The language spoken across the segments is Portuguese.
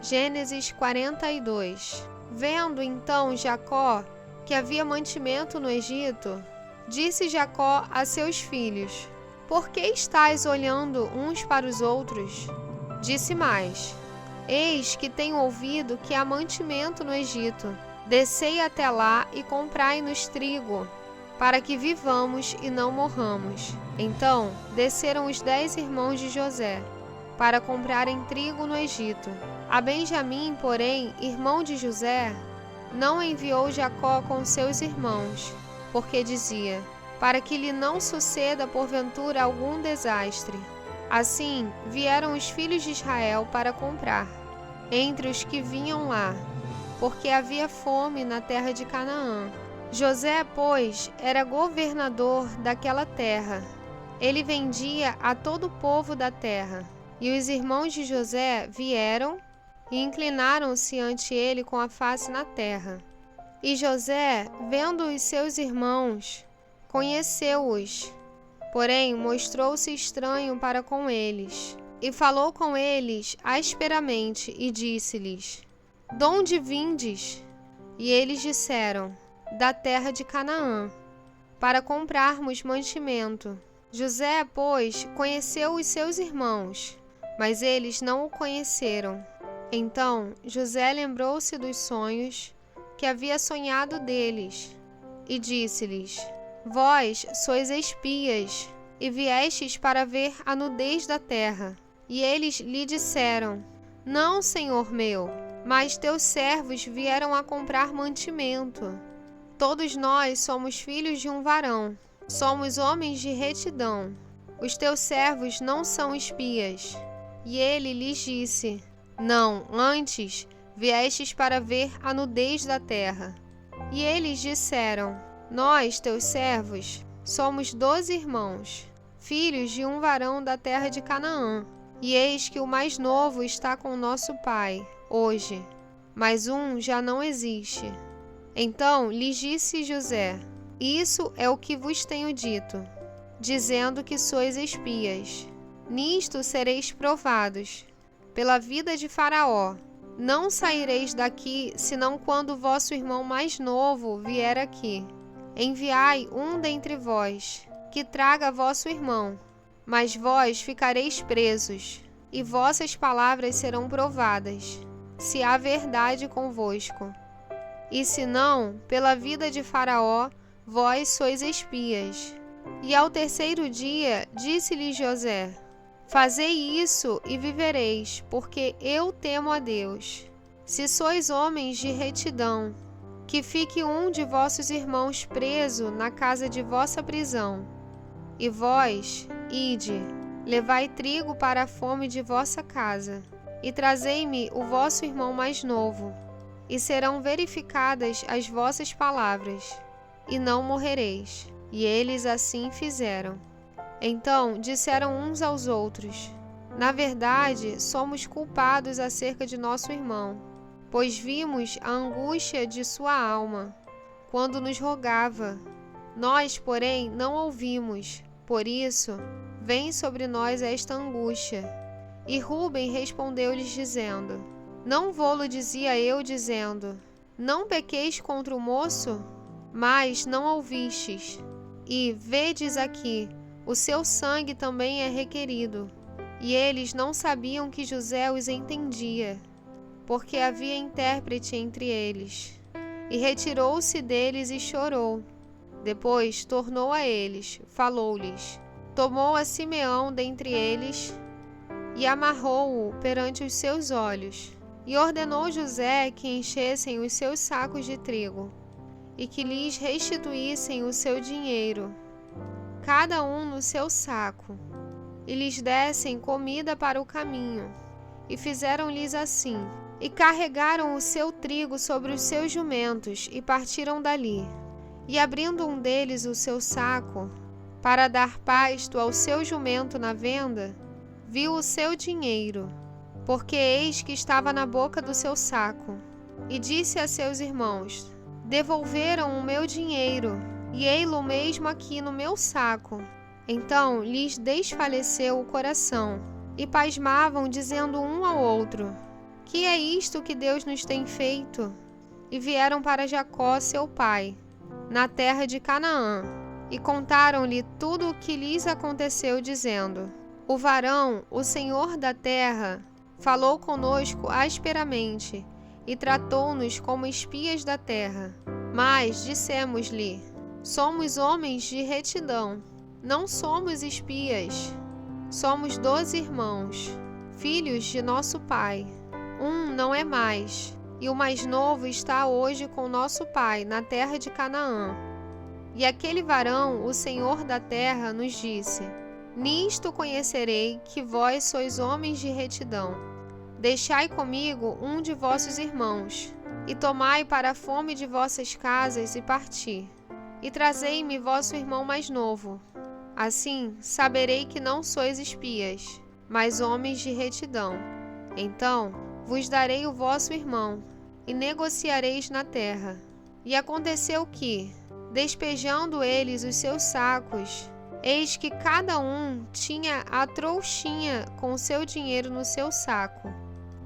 Gênesis 42. Vendo então Jacó que havia mantimento no Egito, disse Jacó a seus filhos: Por que estáis olhando uns para os outros? Disse mais: Eis que tenho ouvido que há mantimento no Egito. Descei até lá e comprai-nos trigo, para que vivamos e não morramos. Então desceram os 10 irmãos de José, para comprarem trigo no Egito. A Benjamim, porém, irmão de José, não enviou Jacó com seus irmãos, porque dizia: para que lhe não suceda porventura algum desastre. Assim vieram os filhos de Israel para comprar, entre os que vinham lá, porque havia fome na terra de Canaã. José, pois, era governador daquela terra. Ele vendia a todo o povo da terra. E os irmãos de José vieram e inclinaram-se ante ele com a face na terra. E José, vendo os seus irmãos, conheceu-os, porém mostrou-se estranho para com eles. E falou com eles asperamente e disse-lhes: Donde vindes? E eles disseram: Da terra de Canaã, para comprarmos mantimento. José, pois, conheceu os seus irmãos, mas eles não o conheceram. Então José lembrou-se dos sonhos que havia sonhado deles, e disse-lhes: Vós sois espias, e viestes para ver a nudez da terra. E eles lhe disseram: Não, senhor meu, mas teus servos vieram a comprar mantimento. Todos nós somos filhos de um varão, somos homens de retidão. Os teus servos não são espias. E ele lhes disse: Não, antes viestes para ver a nudez da terra. E eles disseram: Nós, teus servos, somos 12 irmãos, filhos de um varão da terra de Canaã. E eis que o mais novo está com nosso pai, hoje, mas um já não existe. Então lhes disse José: Isso é o que vos tenho dito, dizendo que sois espias. Nisto sereis provados pela vida de Faraó. Não saireis daqui, senão quando vosso irmão mais novo vier aqui. Enviai um dentre vós, que traga vosso irmão, mas vós ficareis presos, e vossas palavras serão provadas, se há verdade convosco. E se não, pela vida de Faraó, vós sois espias. E ao terceiro dia disse-lhe José: Fazei isso e vivereis, porque eu temo a Deus. Se sois homens de retidão, que fique um de vossos irmãos preso na casa de vossa prisão. E vós, ide, levai trigo para a fome de vossa casa, e trazei-me o vosso irmão mais novo, e serão verificadas as vossas palavras, e não morrereis. E eles assim fizeram. Então disseram uns aos outros: Na verdade, somos culpados acerca de nosso irmão, pois vimos a angústia de sua alma, quando nos rogava. Nós, porém, não ouvimos. Por isso, vem sobre nós esta angústia. E Rúben respondeu-lhes dizendo: Não vô-lo dizia eu, dizendo: Não pequeis contra o moço? Mas não ouvistes. E vedes aqui, o seu sangue também é requerido. E eles não sabiam que José os entendia, porque havia intérprete entre eles. E retirou-se deles e chorou. Depois tornou a eles, falou-lhes. Tomou a Simeão dentre eles e amarrou-o perante os seus olhos. E ordenou José que enchessem os seus sacos de trigo e que lhes restituíssem o seu dinheiro, cada um no seu saco, e lhes dessem comida para o caminho. E fizeram-lhes assim. E carregaram o seu trigo sobre os seus jumentos e partiram dali. E abrindo um deles o seu saco, para dar pasto ao seu jumento na venda, viu o seu dinheiro, porque eis que estava na boca do seu saco. E disse a seus irmãos: Devolveram o meu dinheiro, e ei-lo mesmo aqui no meu saco. Então lhes desfaleceu o coração, e pasmavam, dizendo um ao outro: Que é isto que Deus nos tem feito? E vieram para Jacó, seu pai, na terra de Canaã, e contaram-lhe tudo o que lhes aconteceu, dizendo: O varão, o senhor da terra, falou conosco asperamente, e tratou-nos como espias da terra. Mas dissemos-lhe: Somos homens de retidão, não somos espias. Somos 12 irmãos, filhos de nosso pai. Um não é mais, e o mais novo está hoje com nosso pai na terra de Canaã. E aquele varão, o senhor da terra, nos disse: Nisto conhecerei que vós sois homens de retidão. Deixai comigo um de vossos irmãos, e tomai para a fome de vossas casas e parti. E trazei-me vosso irmão mais novo. Assim saberei que não sois espias, mas homens de retidão. Então vos darei o vosso irmão, e negociareis na terra. E aconteceu que, despejando eles os seus sacos, eis que cada um tinha a trouxinha com seu dinheiro no seu saco.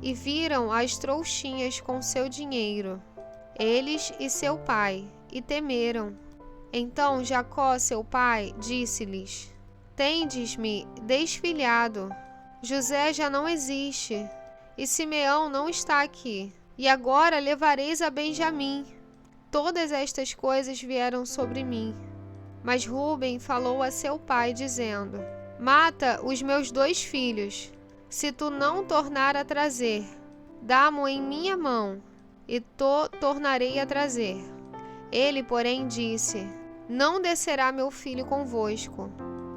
E viram as trouxinhas com seu dinheiro, eles e seu pai, e temeram. Então Jacó, seu pai, disse-lhes: Tendes-me desfilhado. José já não existe, e Simeão não está aqui. E agora levareis a Benjamim. Todas estas coisas vieram sobre mim. Mas Rúben falou a seu pai, dizendo: Mata os meus 2 filhos. Se tu não tornar a trazer, dá-mo em minha mão, e tornarei a trazer. Ele, porém, disse: Não descerá meu filho convosco,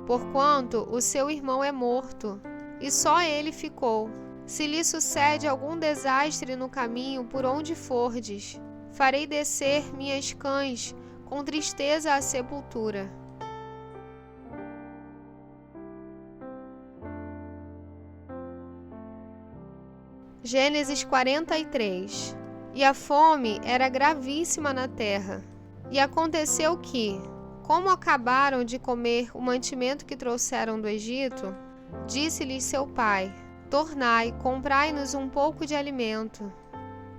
porquanto o seu irmão é morto, e só ele ficou. Se lhe sucede algum desastre no caminho por onde fordes, farei descer minhas cães com tristeza à sepultura. Gênesis 43. E a fome era gravíssima na terra. E aconteceu que, como acabaram de comer o mantimento que trouxeram do Egito, disse-lhes seu pai: Tornai, comprai-nos um pouco de alimento.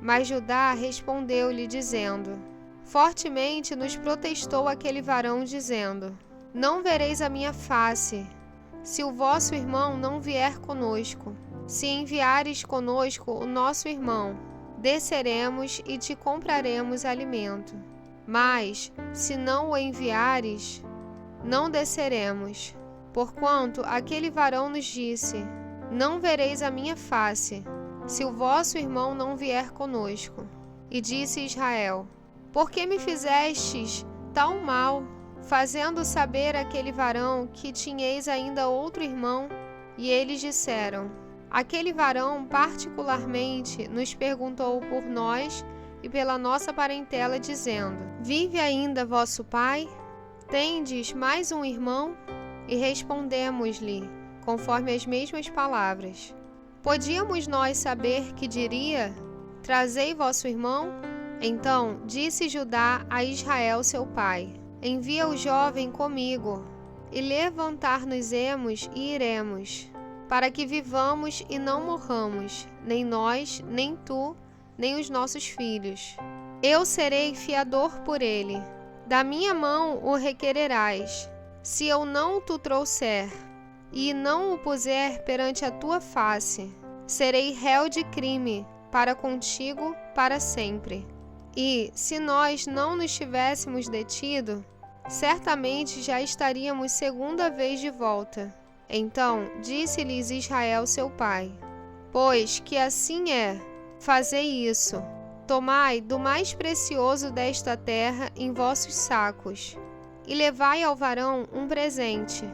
Mas Judá respondeu-lhe, dizendo: Fortemente nos protestou aquele varão, dizendo: Não vereis a minha face, se o vosso irmão não vier conosco. Se enviares conosco o nosso irmão, desceremos e te compraremos alimento. Mas, se não o enviares, não desceremos. Porquanto aquele varão nos disse: Não vereis a minha face, se o vosso irmão não vier conosco. E disse Israel: Por que me fizestes tal mal, fazendo saber àquele varão que tinhais ainda outro irmão? E eles disseram: Aquele varão particularmente nos perguntou por nós e pela nossa parentela, dizendo: Vive ainda vosso pai? Tendes mais um irmão? E respondemos-lhe, conforme as mesmas palavras. Podíamos nós saber que diria: Trazei vosso irmão? Então disse Judá a Israel seu pai: Envia o jovem comigo, e levantar-nos-emos e iremos, para que vivamos e não morramos, nem nós, nem tu, nem os nossos filhos. Eu serei fiador por ele. Da minha mão o requererás. Se eu não tu trouxer, e não o puser perante a tua face, serei réu de crime para contigo para sempre. E, se nós não nos tivéssemos detido, certamente já estaríamos segunda vez de volta. Então disse-lhes Israel seu pai: Pois que assim é, fazei isso. Tomai do mais precioso desta terra em vossos sacos, e levai ao varão um presente,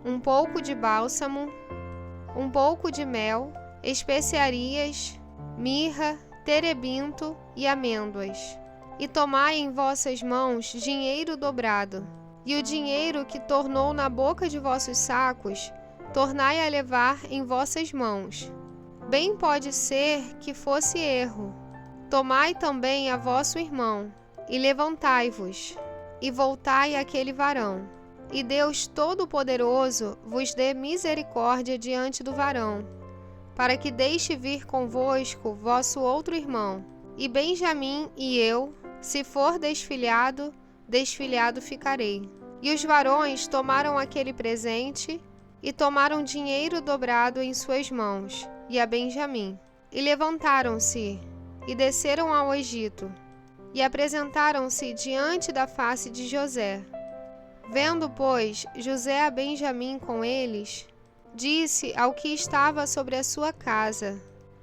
um pouco de bálsamo, um pouco de mel, especiarias, mirra, terebinto e amêndoas. E tomai em vossas mãos dinheiro dobrado, e o dinheiro que tornou na boca de vossos sacos, tornai a levar em vossas mãos. Bem pode ser que fosse erro. Tomai também a vosso irmão, e levantai-vos, e voltai àquele varão. E Deus Todo-Poderoso vos dê misericórdia diante do varão, para que deixe vir convosco vosso outro irmão. E Benjamim e eu, se for desfilhado, desfilhado ficarei. E os varões tomaram aquele presente e tomaram dinheiro dobrado em suas mãos, e a Benjamim. E levantaram-se e desceram ao Egito, e apresentaram-se diante da face de José. Vendo, pois, José a Benjamim com eles, disse ao que estava sobre a sua casa: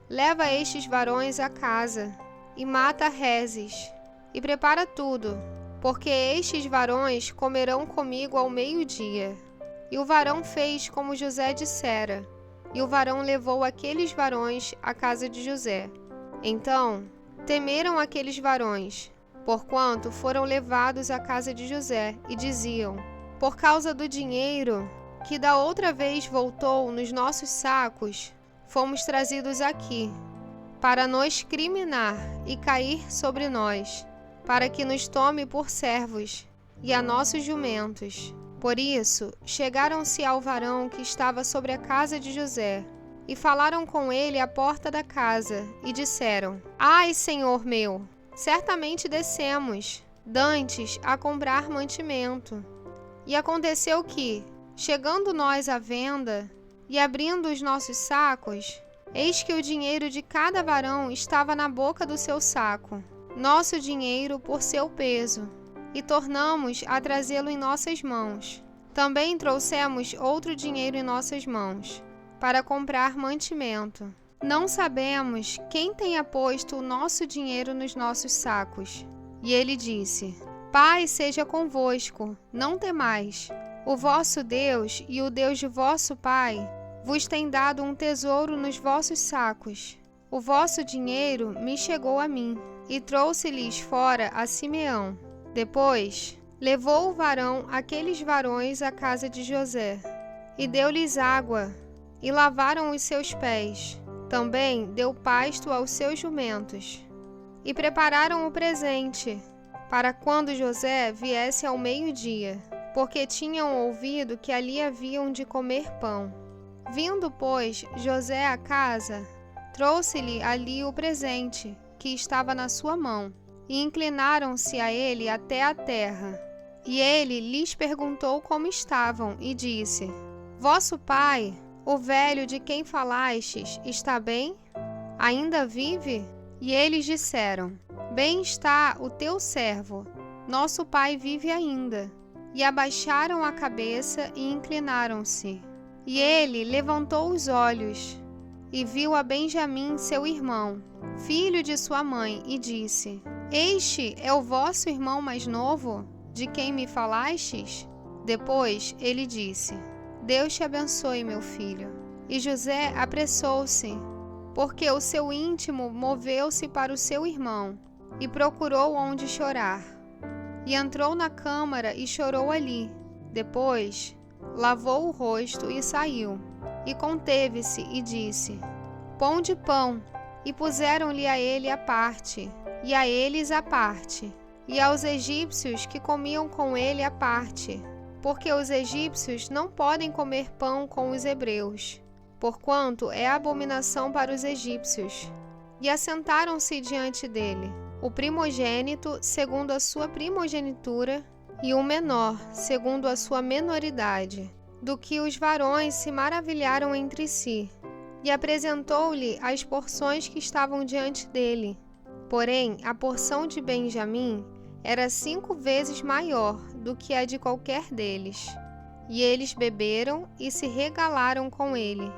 leva estes varões à casa, e mata Rezes, e prepara tudo, porque estes varões comerão comigo ao meio-dia. E o varão fez como José dissera, e o varão levou aqueles varões à casa de José. Então temeram aqueles varões, porquanto foram levados à casa de José, e diziam: por causa do dinheiro que da outra vez voltou nos nossos sacos, fomos trazidos aqui, para nos criminar e cair sobre nós, para que nos tome por servos e a nossos jumentos. Por isso, chegaram-se ao varão que estava sobre a casa de José, e falaram com ele à porta da casa, e disseram: ai, senhor meu, certamente descemos, dantes a comprar mantimento. E aconteceu que, chegando nós à venda, e abrindo os nossos sacos, eis que o dinheiro de cada varão estava na boca do seu saco, nosso dinheiro por seu peso, e tornamos a trazê-lo em nossas mãos. Também trouxemos outro dinheiro em nossas mãos, para comprar mantimento. Não sabemos quem tenha posto o nosso dinheiro nos nossos sacos. E ele disse: paz seja convosco, não temais. O vosso Deus e o Deus de vosso pai vos tem dado um tesouro nos vossos sacos. O vosso dinheiro me chegou a mim, e trouxe-lhes fora a Simeão. Depois levou o varão aqueles varões à casa de José, e deu-lhes água, e lavaram os seus pés. Também deu pasto aos seus jumentos. E prepararam o presente, para quando José viesse ao meio-dia, porque tinham ouvido que ali haviam de comer pão. Vindo, pois, José à casa, trouxe-lhe ali o presente, que estava na sua mão, e inclinaram-se a ele até a terra. E ele lhes perguntou como estavam, e disse: vosso pai, o velho de quem falastes, está bem? Ainda vive? E eles disseram: bem está o teu servo, nosso pai vive ainda. E abaixaram a cabeça e inclinaram-se. E ele levantou os olhos e viu a Benjamim, seu irmão, filho de sua mãe, e disse: este é o vosso irmão mais novo, de quem me falastes? Depois ele disse: Deus te abençoe, meu filho. E José apressou-se, porque o seu íntimo moveu-se para o seu irmão, e procurou onde chorar. E entrou na câmara e chorou ali. Depois lavou o rosto e saiu. E conteve-se e disse: pão de pão. E puseram-lhe a ele a parte, e a eles a parte, e aos egípcios que comiam com ele a parte, porque os egípcios não podem comer pão com os hebreus, porquanto é abominação para os egípcios. E assentaram-se diante dele, o primogênito segundo a sua primogenitura, e o menor segundo a sua menoridade, do que os varões se maravilharam entre si. E apresentou-lhe as porções que estavam diante dele. Porém, a porção de Benjamim era 5 vezes maior do que a de qualquer deles. E eles beberam e se regalaram com ele.